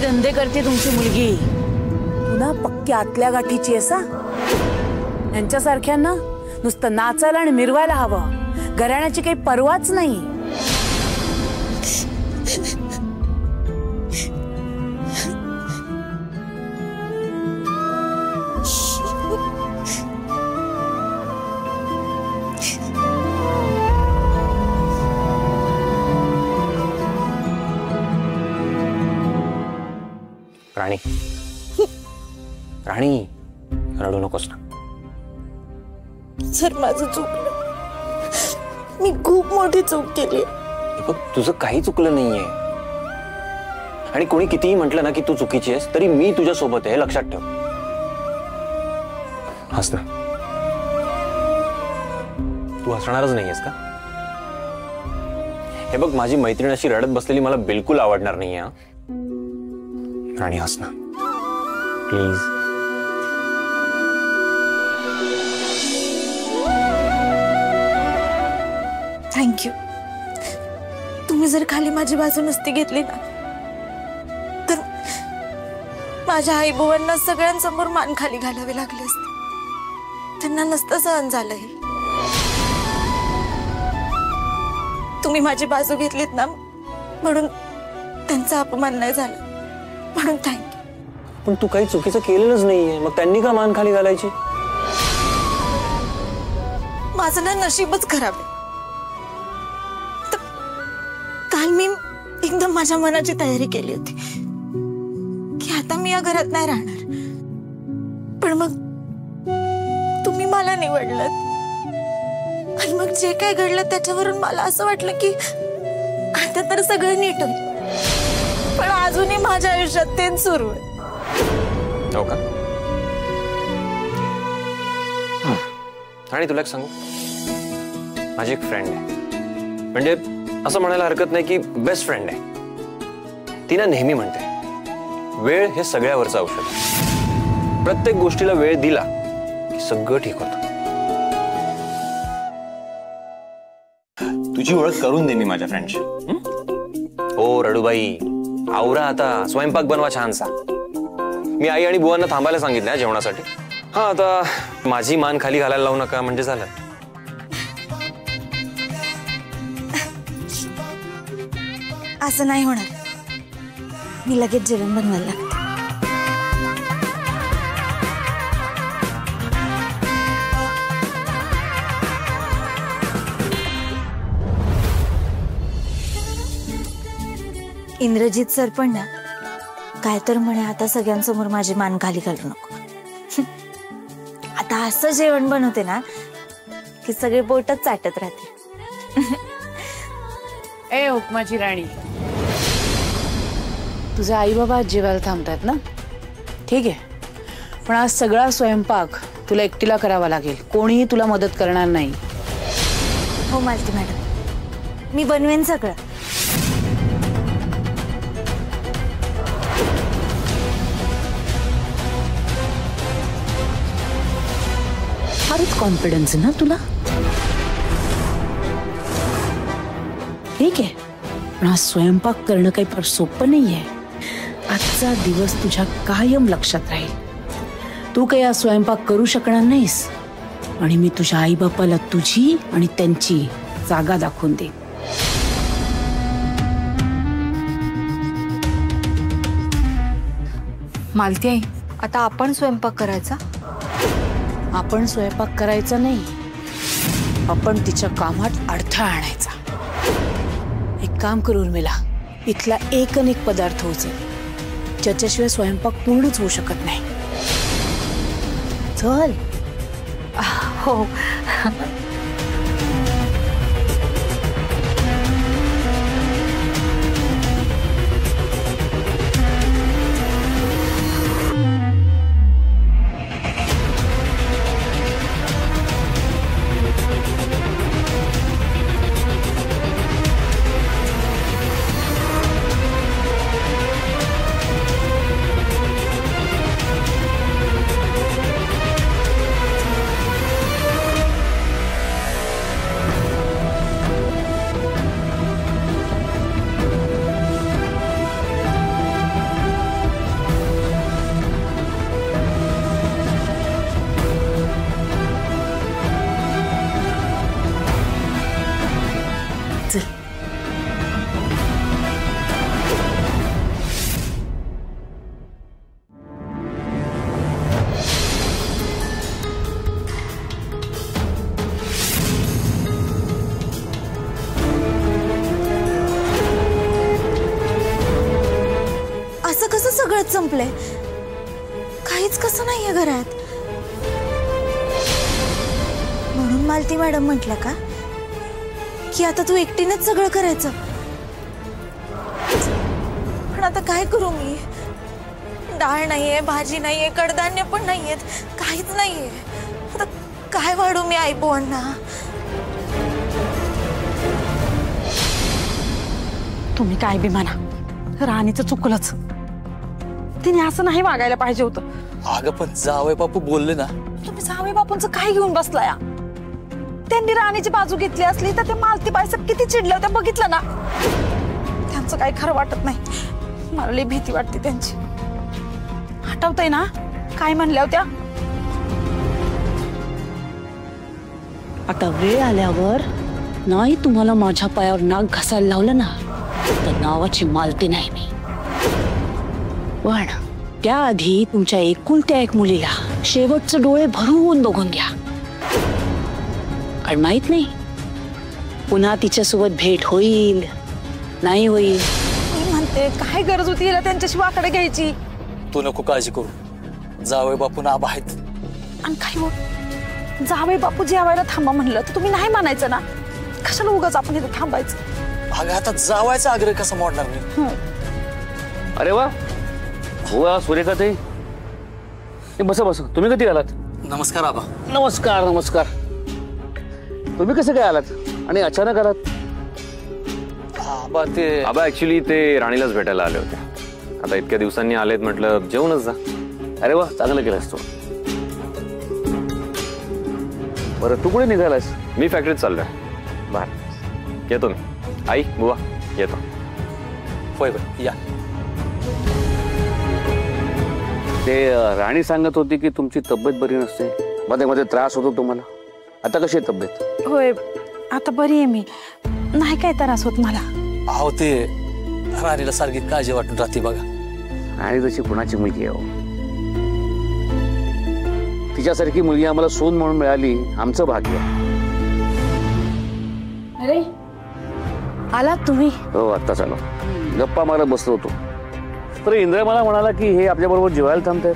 धंदे करते तुमची मुलगी? पुन्हा पक्की आतल्या गाठीची असा? यांच्यासारख्यांना नुसतं नाचायला आणि मिरवायला हवं, घराण्याची काही परवाच नाही. राणी, राणी, रडू नकोस ना. सर, माझं चुकलं. मी खूप मोठी चूक केली. बघ, तुझं काही चुकलं नाहीये. आणि कोणी कितीही म्हटलं ना की तू चुकीची आहेस, तरी मी तुझ्या सोबत आहे, हे लक्षात ठेव. हस ना. तू हसणारच नाहीयेस का? हे बघ, माझी मैत्रीण अशी रडत बसलेली मला बिलकुल आवडणार नाहीये. राणी, हस ना प्लीज. थँक्यू. तुम्ही जर खाली माझी बाजू नसती घेतली ना, तर माझ्या आई बाबांना सगळ्यांसमोर मान खाली घालावे लागले असते. त्यांना नसतं सहन झालं हे. तुम्ही माझी बाजू घेतलीत ना, म्हणून त्यांचा अपमान नाही झाला, म्हणून थँक्यू. पण तू काही चुकीचं केलेलंच नाहीये, मग त्यांनी का मान खाली घालायची? माझं ना नशीबच खराब आहे. काल मी एकदम माझ्या मनाची तयारी केली होती की आता मी या घरात नाही राहणार. पण मग तुम्ही मला निवडलं, आणि मग जे काय घडलं त्याच्यावरून मला असं वाटलं की आता तर सगळं नीट होईल. पण अजूनही माझ्या आयुष्यात तेच सुरू आहे. हो का? आणि तुला एक सांगू, माझी एक फ्रेंड आहे, म्हणजे असं म्हणायला हरकत नाही की बेस्ट फ्रेंड आहे. ती ना नेहमी म्हणते, वेळ हे सगळ्यावरचं औषध आहे. प्रत्येक गोष्टीला वेळ दिला की सगळं ठीक होतं. तुझी ओळख करून दे मी माझ्या फ्रेंडशी. हो रडूबाई, आवरा आता, स्वयंपाक बनवा छानसा. मी आई आणि बुवांना थांबायला सांगितलं जेवणासाठी. हा, आता माझी मान खाली घालायला लावू नका म्हणजे झालं. असं नाही होणार. मी लगेच जेवण बनवायला लागते. इंद्रजित सर पण ना काय तर म्हणे, आता सगळ्यांसमोर माझी मान खाली घालू नको. आता असं जेवण बनवते ना की सगळे बोटच चाटत राहते. ए हुकमाची राणी, तुझे आई बाबा जेवायला थांबतात ना? ठीक आहे, पण आज सगळा स्वयंपाक तुला एकटीला करावा लागेल. कोणीही तुला मदत करणार नाही. हो मालती मॅडम, मी बनवेन सगळं. फारच कॉन्फिडन्स आहे ना तुला? ठीक आहे, पण आज स्वयंपाक करणं काही फार सोपं नाहीये. आजचा दिवस तुझ्या कायम लक्षात राहील. तू काही आज स्वयंपाक करू शकणार नाहीस, आणि मी तुझ्या आई बापाला तुझी आणि त्यांची जागा दाखवून दे. मालती आई, आता आपण स्वयंपाक करायचा? आपण स्वयंपाक करायचा नाही, आपण तिच्या कामात अडथळा आणायचा. एक काम करू उर्मिला, इथला एक अनेक पदार्थ होते ज्याच्याशिवाय स्वयंपाक पूर्णच होऊ शकत नाही. चल. हो. चल. असं कसं सगळंच संपलंय? काहीच कसं नाहीये घरात. म्हणून मालती मॅडम म्हटलं का की आता तू एकटीनेच सगळं करायचं? पण आता काय करू मी? डाळ नाहीये, भाजी नाहीये, कडधान्य पण नाहीयेत, काहीच नाहीये. आता काय वाढू मी आई बोंना? तुम्ही काय बी म्हणा, राणीचं चुकलंच. तिने असं नाही वागायला पाहिजे होतं. अगं पण जावई बापू बोलले ना. तुम्ही जावई बापूंचं काय घेऊन बसलाय? त्यांनी राणीची बाजू घेतली असली तर ते मालती बाईसाहेब किती चिडल्या होत्या बघितलं ना. त्यांचं काही खरं वाटत नाही. मला लई भीती वाटते त्यांची. आठवतंय ना काय म्हणल्या होत्या? आता वेळ आल्यावर नाही तुम्हाला माझ्या पायावर नाक घासायला लावलं ना तर नावाची मालती नाही मी. पण त्याआधी तुमच्या एकुलत्या एक मुलीला शेवटचे डोळे भरून बघून घ्या. कारण माहित नाही पुन्हा तिच्यासोबत भेट होईल नाही होईल. मी म्हणते काय गरज होती हिला त्यांच्याशी वाकडे घ्यायची? तू नको काळजी करू, जावई बापू ना आबा आहेत. आणि काय हो, जावई बापू जेवायला थांबा म्हणलं तर तुम्ही नाही म्हणायचं ना. कशाला उगाच आपण इथे थांबायचं? अगं आता जावायचा आग्रह कसा मोडणार मी? अरे वा वा सुरेखा ताई, बसा बसा. तुम्ही कधी आलात? नमस्कार आबा. नमस्कार नमस्कार. तुम्ही कसं काय आलात आणि अचानक आलात? आबा ते आबा ऍक्च्युली ते राणीलाच भेटायला आले होते. आता इतक्या दिवसांनी आलेत म्हटलं जेवणच जा. अरे वा चांगलं केलंस तू. बरं तू कुठे निघालास? मी फॅक्टरीत चाललोय. बाहेर येतो मी. आई बुवा येतो. होय होय या. ते राणी सांगत होती की तुमची तब्येत बरी नसते, मध्ये मध्ये त्रास होतो तुम्हाला. आता कशी आहे तब्येत? होय आता बरी आहे मी, नाही काय त्रास होत मला. अहो ते राणीला सारखी काळजी वाटून राहते बघा. आणि जशी कुणाची मुलगी आहे हो. तिच्यासारखी मुलगी आम्हाला सून म्हणून मिळाली, आमचं भाग्य. अरे आलात तुम्ही? हो आत्ताच आलो. गप्पा मारत बसलो होतो तर इंद्र मला म्हणाला की हे आपल्या बरोबर जेवायला थांबतायत.